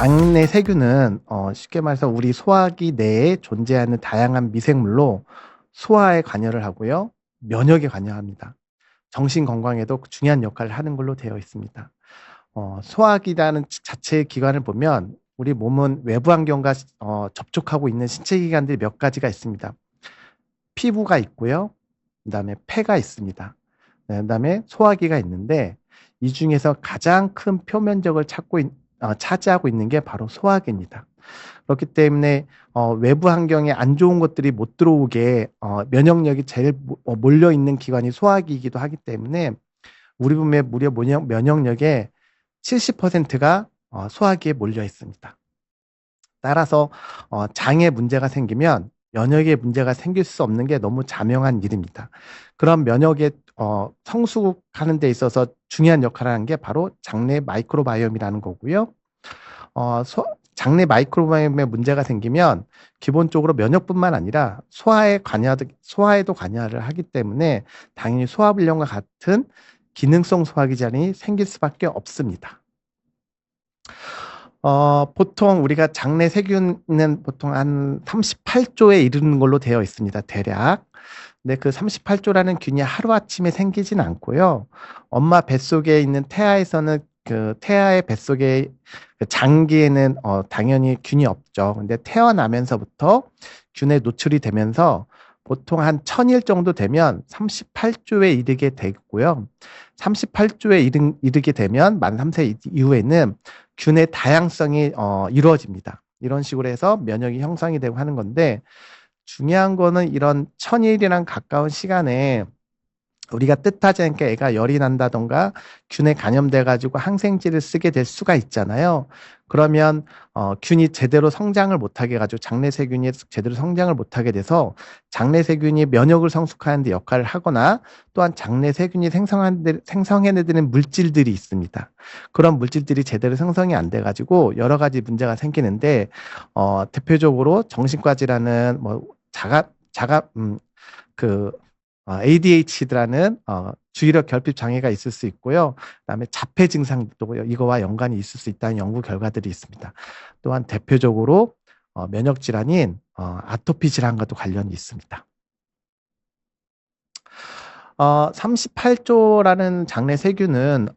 장내 세균은 쉽게 말해서 우리 소화기 내에 존재하는 다양한 미생물로 소화에 관여를 하고요. 면역에 관여합니다. 정신 건강에도 중요한 역할을 하는 걸로 되어 있습니다. 소화기라는 자체의 기관을 보면 우리 몸은 외부 환경과 접촉하고 있는 신체 기관들이 몇 가지가 있습니다. 피부가 있고요. 그다음에 폐가 있습니다. 네, 그다음에 소화기가 있는데 이 중에서 가장 큰 표면적을 차지하고 있는 게 바로 소화기입니다. 그렇기 때문에 외부 환경에 안 좋은 것들이 못 들어오게 면역력이 제일 몰려 있는 기관이 소화기이기도 하기 때문에 우리 몸의 무려 면역력의 70%가 소화기에 몰려 있습니다. 따라서 장에 문제가 생기면 면역에 문제가 생길 수 없는 게 너무 자명한 일입니다. 그런 면역에 성숙하는 데 있어서 중요한 역할을 하는 게 바로 장내 마이크로바이옴이라는 거고요. 장내 마이크로바이옴에 문제가 생기면 기본적으로 면역뿐만 아니라 소화에도 관여를 하기 때문에 당연히 소화불량과 같은 기능성 소화기 질환이 생길 수밖에 없습니다. 보통 우리가 장내 세균은 보통 한 38조에 이르는 걸로 되어 있습니다. 대략. 근데 그 38조라는 균이 하루아침에 생기진 않고요. 엄마 뱃속에 있는 태아에서는 그 태아의 뱃속에 그 장기에는 당연히 균이 없죠. 근데 태어나면서부터 균에 노출이 되면서 보통 한 1000일 정도 되면 38조에 이르게 되고요. 38조에 이르게 되면 만 3세 이후에는 균의 다양성이 이루어집니다. 이런 식으로 해서 면역이 형성이 되고 하는 건데 중요한 거는 이런 1000일이랑 가까운 시간에 우리가 뜻하지 않게 애가 열이 난다던가 균에 감염돼 가지고 항생제를 쓰게 될 수가 있잖아요. 그러면 균이 제대로 성장을 못하게 해가지고 장내 세균이 제대로 성장을 못하게 돼서 장내 세균이 면역을 성숙하는 데 역할을 하거나 또한 장내 세균이 생성해내는 물질들이 있습니다. 그런 물질들이 제대로 생성이 안 돼 가지고 여러 가지 문제가 생기는데 대표적으로 정신과 질환은 ADHD라는 주의력 결핍 장애가 있을 수 있고요. 그다음에 자폐 증상도 이거와 연관이 있을 수 있다는 연구 결과들이 있습니다. 또한 대표적으로 면역 질환인 아토피 질환과도 관련이 있습니다. 38조라는 장내 세균은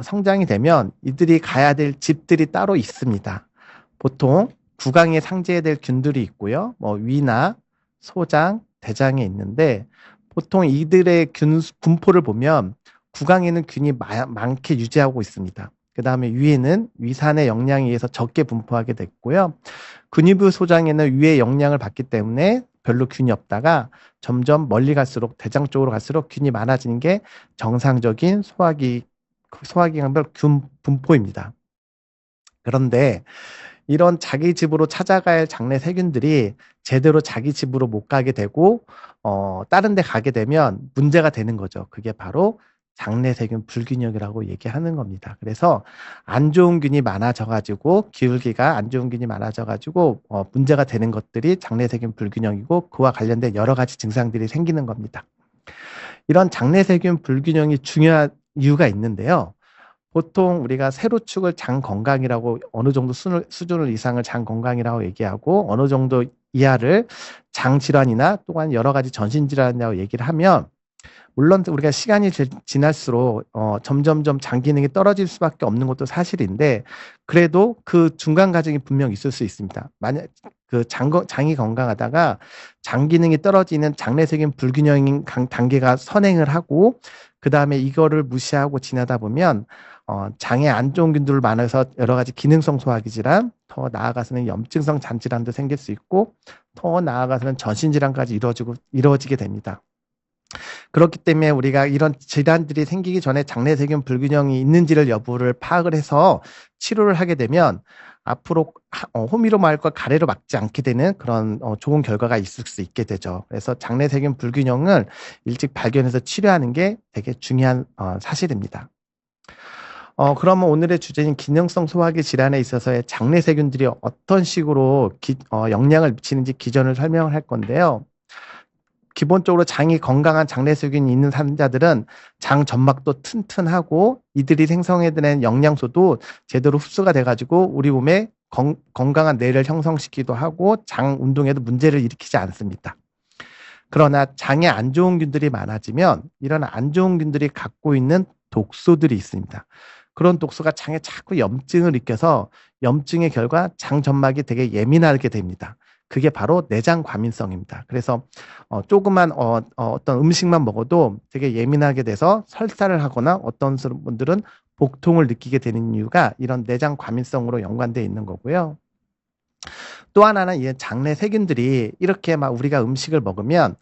성장이 되면 이들이 가야 될 집들이 따로 있습니다. 보통 구강에 상지해야 될 균들이 있고요. 위나 소장, 대장에 있는데 보통 이들의 분포를 보면 구강에는 균이 많게 유지하고 있습니다. 그 다음에 위에는 위산의 영양에 의해서 적게 분포하게 됐고요. 근위부 소장에는 위의 영양을 받기 때문에 별로 균이 없다가 점점 멀리 갈수록 대장 쪽으로 갈수록 균이 많아지는 게 정상적인 소화기관별 균 분포입니다. 그런데 이런 자기 집으로 찾아갈 장내 세균들이 제대로 자기 집으로 못 가게 되고 다른 데 가게 되면 문제가 되는 거죠. 그게 바로 장내 세균 불균형이라고 얘기하는 겁니다. 그래서 안 좋은 균이 많아져 가지고 기울기가 안 좋은 균이 많아져 가지고 문제가 되는 것들이 장내 세균 불균형이고 그와 관련된 여러 가지 증상들이 생기는 겁니다. 이런 장내 세균 불균형이 중요한 이유가 있는데요. 보통 우리가 세로축을 장 건강이라고 어느 정도 수준을 이상을 장 건강이라고 얘기하고 어느 정도 이하를 장 질환이나 또한 여러 가지 전신 질환이라고 얘기를 하면 물론 우리가 시간이 지날수록 점점점 장 기능이 떨어질 수밖에 없는 것도 사실인데 그래도 그 중간 과정이 분명 있을 수 있습니다. 만약 그 장이 건강하다가 장 기능이 떨어지는 장내 세균 불균형 단계가 선행을 하고 그 다음에 이거를 무시하고 지나다 보면 장에 안 좋은 균들 많아서 여러 가지 기능성 소화기 질환, 더 나아가서는 염증성 잔질환도 생길 수 있고 더 나아가서는 전신 질환까지 이루어지게 됩니다. 그렇기 때문에 우리가 이런 질환들이 생기기 전에 장내 세균 불균형이 있는지를 여부를 파악을 해서 치료를 하게 되면 앞으로 호미로 막을 걸 가래로 막지 않게 되는 그런 좋은 결과가 있을 수 있게 되죠. 그래서 장내 세균 불균형을 일찍 발견해서 치료하는 게 되게 중요한 사실입니다. 그러면 오늘의 주제인 기능성 소화기 질환에 있어서의 장내 세균들이 어떤 식으로 영향을 미치는지 기전을 설명을 할 건데요. 기본적으로 장이 건강한 장내 세균이 있는 환자들은 장 점막도 튼튼하고 이들이 생성해낸 영양소도 제대로 흡수가 돼가지고 우리 몸에 건강한 뇌를 형성시키기도 하고 장 운동에도 문제를 일으키지 않습니다. 그러나 장에 안 좋은 균들이 많아지면 이런 안 좋은 균들이 갖고 있는 독소들이 있습니다. 그런 독소가 장에 자꾸 염증을 일으켜서 염증의 결과 장 점막이 되게 예민하게 됩니다. 그게 바로 내장 과민성입니다. 그래서 조그만 어떤 음식만 먹어도 되게 예민하게 돼서 설사를 하거나 어떤 분들은 복통을 느끼게 되는 이유가 이런 내장 과민성으로 연관되어 있는 거고요. 또 하나는 이 장내 세균들이 이렇게 막 우리가 음식을 먹으면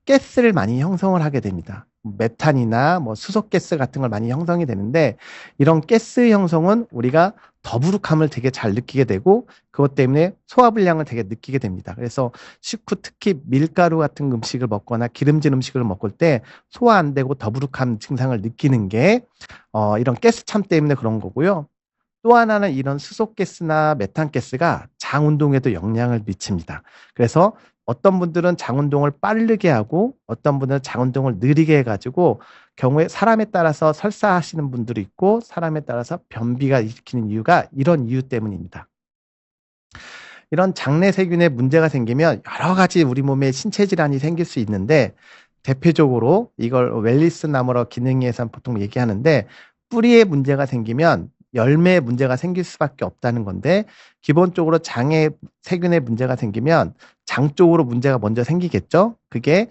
가스를 많이 형성을 하게 됩니다. 메탄이나 뭐 수소가스 같은 걸 많이 형성이 되는데 이런 가스 형성은 우리가 더부룩함을 되게 잘 느끼게 되고 그것 때문에 소화불량을 되게 느끼게 됩니다. 그래서 식후 특히 밀가루 같은 음식을 먹거나 기름진 음식을 먹을 때 소화 안 되고 더부룩함 증상을 느끼는 게 이런 가스참 때문에 그런 거고요. 또 하나는 이런 수소가스나 메탄가스가 장 운동에도 영향을 미칩니다. 그래서 어떤 분들은 장 운동을 빠르게 하고 어떤 분들은 장 운동을 느리게 해가지고 경우에 사람에 따라서 설사하시는 분들이 있고 사람에 따라서 변비가 일으키는 이유가 이런 이유 때문입니다. 이런 장내 세균에 문제가 생기면 여러 가지 우리 몸에 신체 질환이 생길 수 있는데 대표적으로 이걸 웰리스 나무로 기능의에서 보통 얘기하는데 뿌리에 문제가 생기면 열매에 문제가 생길 수밖에 없다는 건데 기본적으로 장에 세균에 문제가 생기면 장 쪽으로 문제가 먼저 생기겠죠. 그게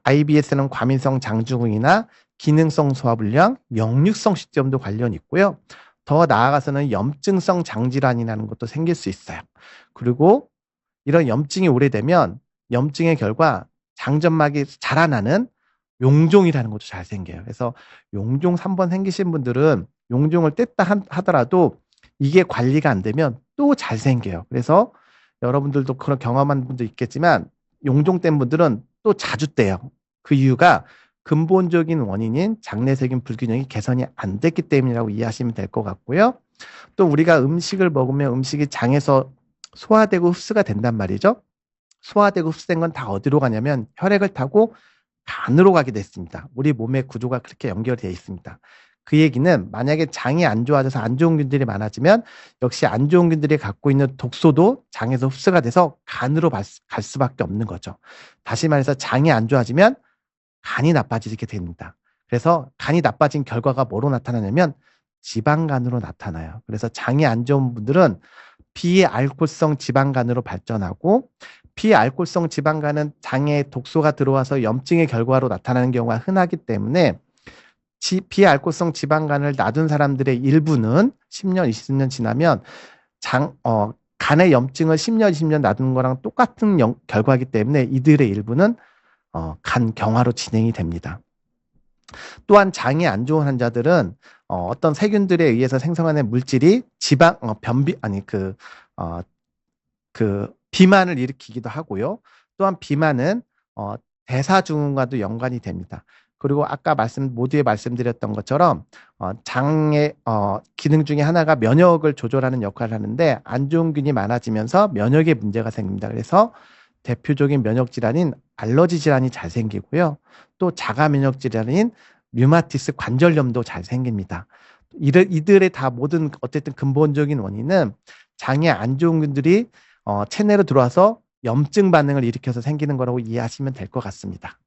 IBS는 과민성 장증후군이나 기능성 소화불량, 역류성 식도염도 관련이 있고요. 더 나아가서는 염증성 장질환이라는 것도 생길 수 있어요. 그리고 이런 염증이 오래되면 염증의 결과 장점막이 자라나는 용종이라는 것도 잘 생겨요. 그래서 용종 3번 생기신 분들은 용종을 뗐다 하더라도 이게 관리가 안 되면 또 잘 생겨요. 그래서 여러분들도 그런 경험한 분도 있겠지만 용종 뗀 분들은 또 자주 떼요. 그 이유가 근본적인 원인인 장내세균 불균형이 개선이 안 됐기 때문이라고 이해하시면 될 것 같고요. 또 우리가 음식을 먹으면 음식이 장에서 소화되고 흡수가 된단 말이죠. 소화되고 흡수된 건 다 어디로 가냐면 혈액을 타고 간으로 가게 됐습니다. 우리 몸의 구조가 그렇게 연결되어 있습니다. 그 얘기는 만약에 장이 안 좋아져서 안 좋은 균들이 많아지면 역시 안 좋은 균들이 갖고 있는 독소도 장에서 흡수가 돼서 간으로 갈 수밖에 없는 거죠. 다시 말해서 장이 안 좋아지면 간이 나빠지게 됩니다. 그래서 간이 나빠진 결과가 뭐로 나타나냐면 지방간으로 나타나요. 그래서 장이 안 좋은 분들은 비알코올성 지방간으로 발전하고 비알코올성 지방간은 장에 독소가 들어와서 염증의 결과로 나타나는 경우가 흔하기 때문에 비알코올성 지방간을 놔둔 사람들의 일부는 10년, 20년 지나면 간의 염증을 10년, 20년 놔둔 거랑 똑같은 결과이기 때문에 이들의 일부는 간 경화로 진행이 됩니다. 또한 장이 안 좋은 환자들은 어떤 세균들에 의해서 생성하는 물질이 비만을 일으키기도 하고요. 또한 비만은 대사증후군과도 연관이 됩니다. 그리고 아까 모두에 말씀드렸던 것처럼 장의 기능 중에 하나가 면역을 조절하는 역할을 하는데 안 좋은 균이 많아지면서 면역에 문제가 생깁니다. 그래서 대표적인 면역 질환인 알러지 질환이 잘 생기고요. 또 자가 면역 질환인 류마티스 관절염도 잘 생깁니다. 이들의 다 모든 어쨌든 근본적인 원인은 장에 안 좋은 균들이 체내로 들어와서 염증 반응을 일으켜서 생기는 거라고 이해하시면 될 것 같습니다.